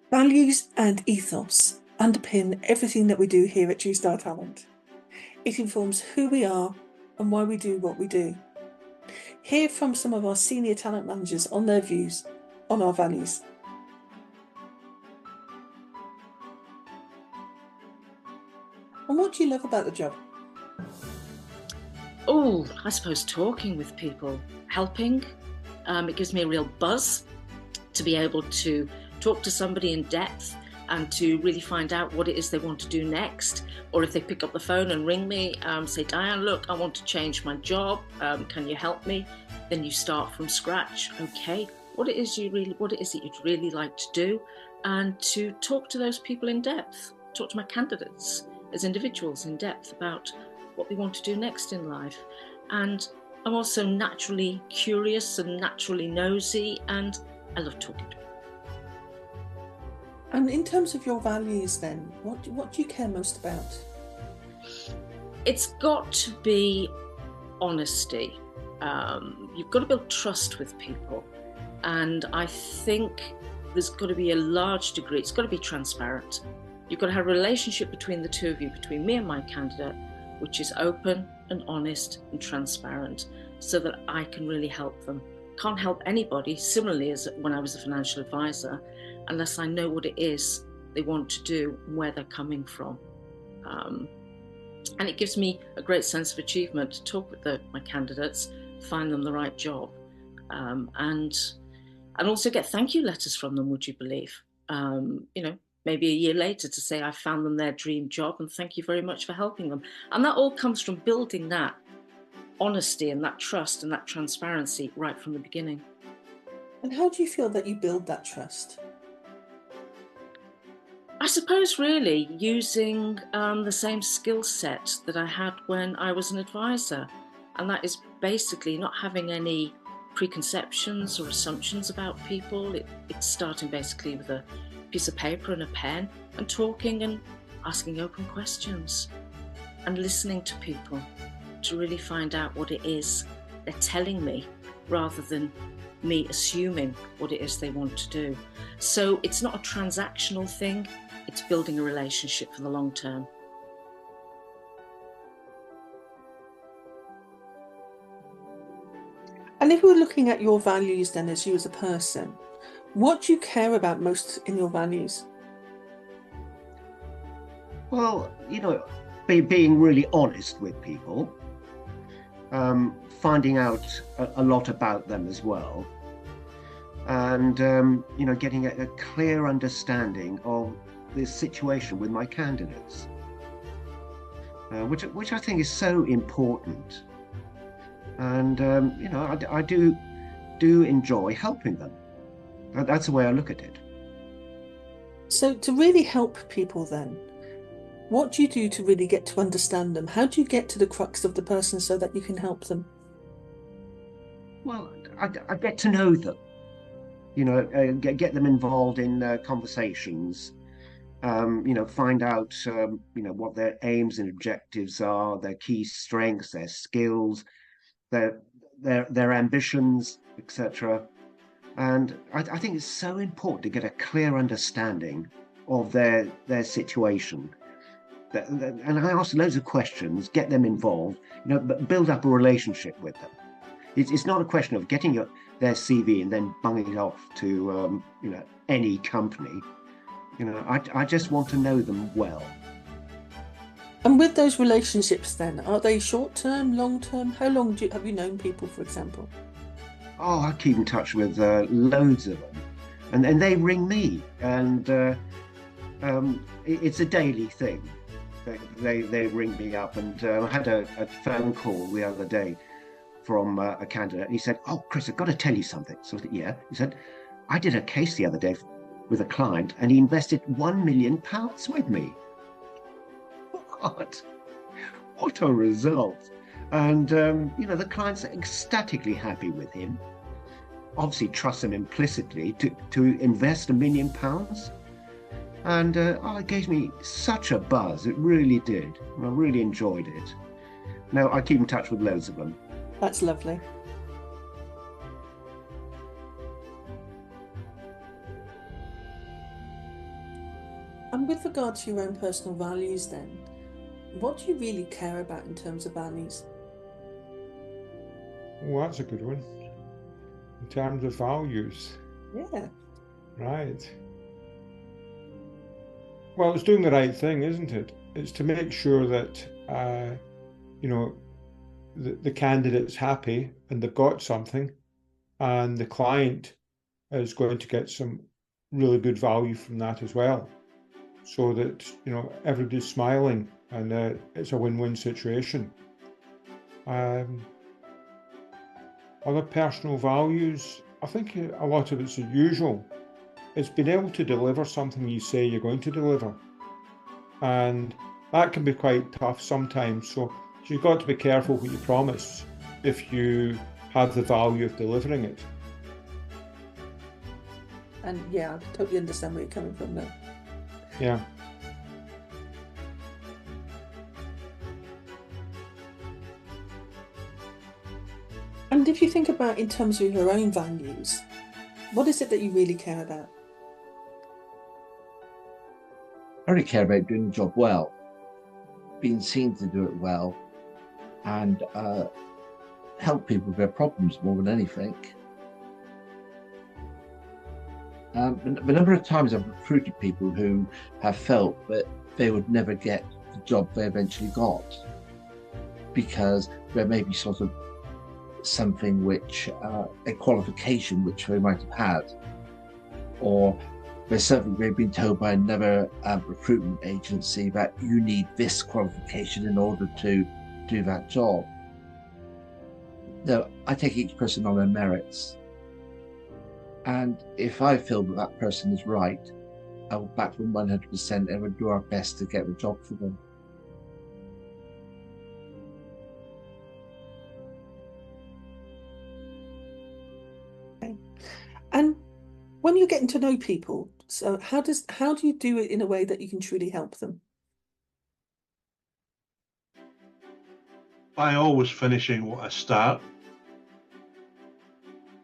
Values and ethos underpin everything that we do here at Truestar Talent. It informs who we are and why we do what we do. Hear from some of our senior talent managers on their views on our values. And what do you love about the job? Oh, I suppose talking with people, helping. It gives me a real buzz to be able to talk to somebody in depth and to really find out what it is they want to do next. Or if they pick up the phone and ring me, say, Diane, look, I want to change my job. Can you help me? Then you start from scratch. Okay, what it is that you'd really like to do, and to talk to those people in depth. Talk to my candidates as individuals in depth about what they want to do next in life. And I'm also naturally curious and naturally nosy, and I love talking to people. And in terms of your values then, what do you care most about? It's got to be honesty. You've got to build trust with people. And I think there's got to be a large degree, it's got to be transparent. You've got to have a relationship between the two of you, between me and my candidate, which is open and honest and transparent, so that I can really help them. Can't help anybody, similarly as when I was a financial advisor, unless I know what it is they want to do and where they're coming from. And it gives me a great sense of achievement to talk with my candidates, find them the right job, and also get thank you letters from them, would you believe? Maybe a year later to say I found them their dream job and thank you very much for helping them. And that all comes from building that honesty and that trust and that transparency right from the beginning. And how do you feel that you build that trust? I suppose really using the same skill set that I had when I was an advisor. And that is basically not having any preconceptions or assumptions about people. It's starting basically with a piece of paper and a pen and talking and asking open questions and listening to people to really find out what it is they're telling me, rather than me assuming what it is they want to do. So it's not a transactional thing, it's building a relationship for the long term. And if we were looking at your values then as you as a person, what do you care about most in your values? Well, being really honest with people, finding out a lot about them as well, and getting a clear understanding of the situation with my candidates, which I think is so important. And I do enjoy helping them. That's the way I look at it. So to really help people then, what do you do to really get to understand them? How do you get to the crux of the person so that you can help them? Well, I get to know them, get them involved in conversations, find out, what their aims and objectives are, their key strengths, their skills, their ambitions, etc. And I think it's so important to get a clear understanding of their situation. And I ask loads of questions, get them involved, but build up a relationship with them. It's not a question of getting their CV and then bunging it off to any company. I just want to know them well. And with those relationships then, are they short-term, long-term? How long have you known people, for example? Oh, I keep in touch with loads of them, and they ring me, and it's a daily thing. They ring me up, and I had a phone call the other day from a candidate, and he said, "Oh, Chris, I've got to tell you something." So I said, "Yeah." He said, "I did a case the other day with a client, and he invested £1 million with me." What a result! And the client's ecstatically happy with him. Obviously, trusts him implicitly to invest £1 million. And it gave me such a buzz. It really did. I really enjoyed it. Now, I keep in touch with loads of them. That's lovely. And with regard to your own personal values then, what do you really care about in terms of values? Well, that's a good one. In terms of values. Yeah. Right. Well, it's doing the right thing, isn't it? It's to make sure that, the candidate's happy and they've got something, and the client is going to get some really good value from that as well. So that, everybody's smiling and it's a win-win situation. Other personal values, I think a lot of it's the usual. It's being able to deliver something you say you're going to deliver. And that can be quite tough sometimes. So you've got to be careful what you promise if you have the value of delivering it. And yeah, I totally understand where you're coming from there. Yeah. And if you think about in terms of your own values, what is it that you really care about? I really care about doing the job well, being seen to do it well, and help people with their problems more than anything. A number of times I've recruited people who have felt that they would never get the job they eventually got because there may be sort of something which, a qualification which they might have had, or there's something they've been told by another recruitment agency that you need this qualification in order to do that job. No, I take each person on their merits. And if I feel that that person is right, I will back them 100% and will do our best to get the job for them. Okay. And when you're getting to know people, so how do you do it in a way that you can truly help them? By always finishing what I start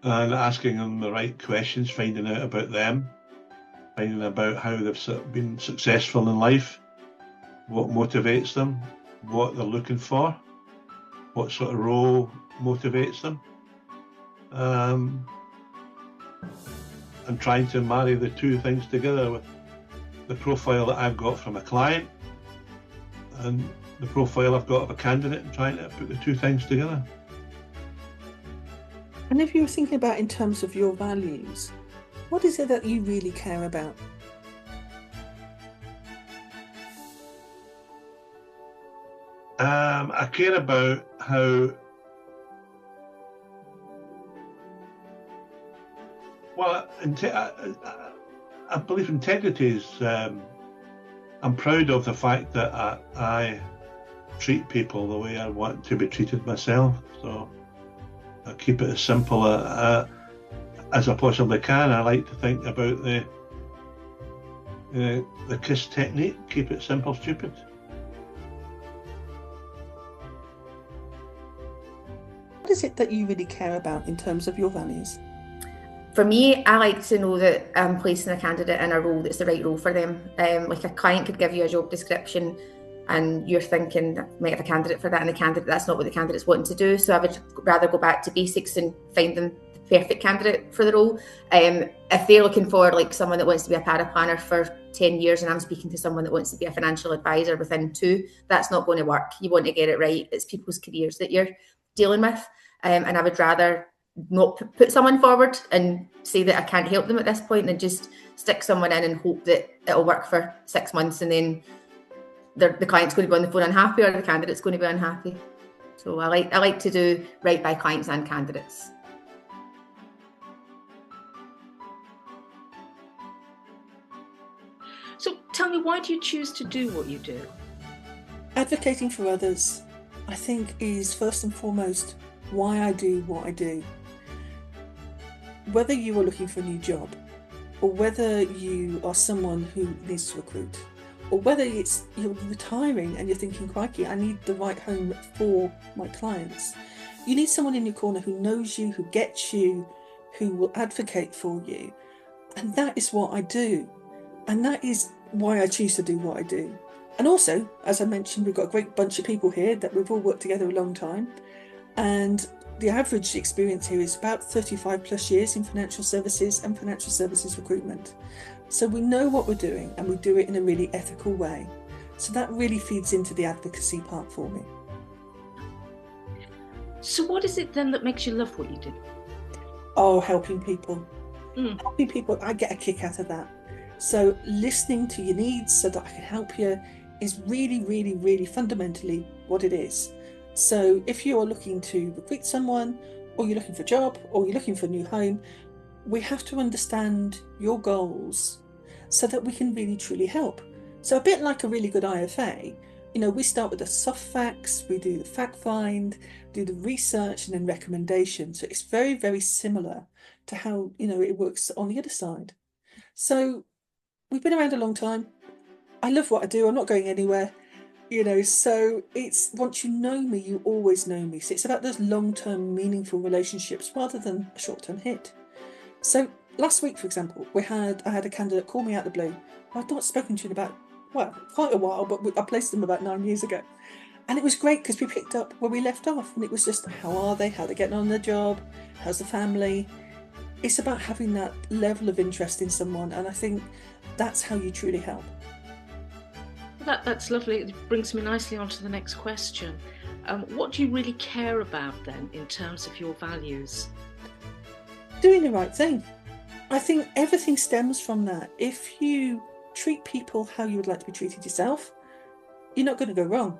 and asking them the right questions, finding out about them, finding about how they've been successful in life, what motivates them, what they're looking for, what sort of role motivates them, and trying to marry the two things together with the profile that I've got from a client and the profile I've got of a candidate, and trying to put the two things together. And if you're thinking about in terms of your values, what is it that you really care about? I care about how, well, I believe integrity is, I'm proud of the fact that I treat people the way I want to be treated myself. So I keep it as simple as I possibly can. I like to think about the KISS technique: keep it simple, stupid. What is it that you really care about in terms of your values? For me, I like to know that I'm placing a candidate in a role that's the right role for them. Like a client could give you a job description and you're thinking, I might have a candidate for that, and that's not what the candidate's wanting to do. So I would rather go back to basics and find them the perfect candidate for the role. If they're looking for like someone that wants to be a paraplanner for 10 years and I'm speaking to someone that wants to be a financial advisor within 2, that's not going to work. You want to get it right. It's people's careers that you're dealing with. And I would rather not put someone forward and say that I can't help them at this point than just stick someone in and hope that it'll work for 6 months and then the client's going to be on the phone unhappy or the candidate's going to be unhappy. So I like to do right by clients and candidates. So tell me, why do you choose to do what you do? Advocating for others, I think, is first and foremost why I do what I do. Whether you are looking for a new job, or whether you are someone who needs to recruit, or whether it's you're retiring and you're thinking, crikey, I need the right home for my clients. You need someone in your corner who knows you, who gets you, who will advocate for you. And that is what I do. And that is why I choose to do what I do. And also, as I mentioned, we've got a great bunch of people here that we've all worked together a long time. And the average experience here is about 35 plus years in financial services and financial services recruitment. So we know what we're doing, and we do it in a really ethical way. So that really feeds into the advocacy part for me. So what is it then that makes you love what you do? Oh, helping people. Helping people, I get a kick out of that. So listening to your needs so that I can help you is really, really, really fundamentally what it is. So if you are looking to recruit someone, or you're looking for a job, or you're looking for a new home, we have to understand your goals so that we can really truly help. So a bit like a really good IFA, we start with the soft facts, we do the fact find, do the research, and then recommendation. So it's very, very similar to how, it works on the other side. So we've been around a long time. I love what I do. I'm not going anywhere. So it's, once you know me, you always know me. So it's about those long-term meaningful relationships rather than a short-term hit. So last week, for example, I had a candidate call me out of the blue. I'd not spoken to in about, quite a while, but I placed them about 9 years ago. And it was great because we picked up where we left off, and it was just, how are they? How are they getting on their job? How's the family? It's about having that level of interest in someone, and I think that's how you truly help. That's lovely. It brings me nicely on to the next question. What do you really care about then in terms of your values? Doing the right thing. I think everything stems from that. If you treat people how you would like to be treated yourself, you're not going to go wrong.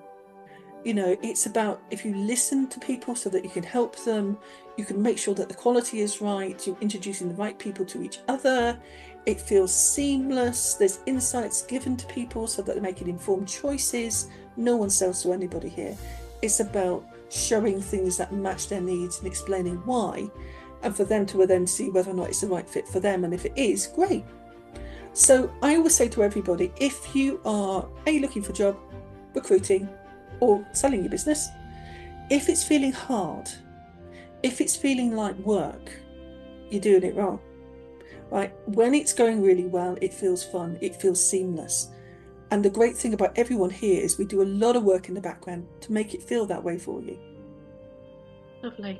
It's about, if you listen to people so that you can help them, you can make sure that the quality is right, you're introducing the right people to each other, it feels seamless, there's insights given to people so that they're making informed choices. No one sells to anybody here. It's about showing things that match their needs and explaining why, and for them to then see whether or not it's the right fit for them, and if it is, great. So I always say to everybody, if you are looking for a job, recruiting, or selling your business, if it's feeling hard, if it's feeling like work, you're doing it wrong. Right? When it's going really well, it feels fun, it feels seamless. And the great thing about everyone here is we do a lot of work in the background to make it feel that way for you. Lovely.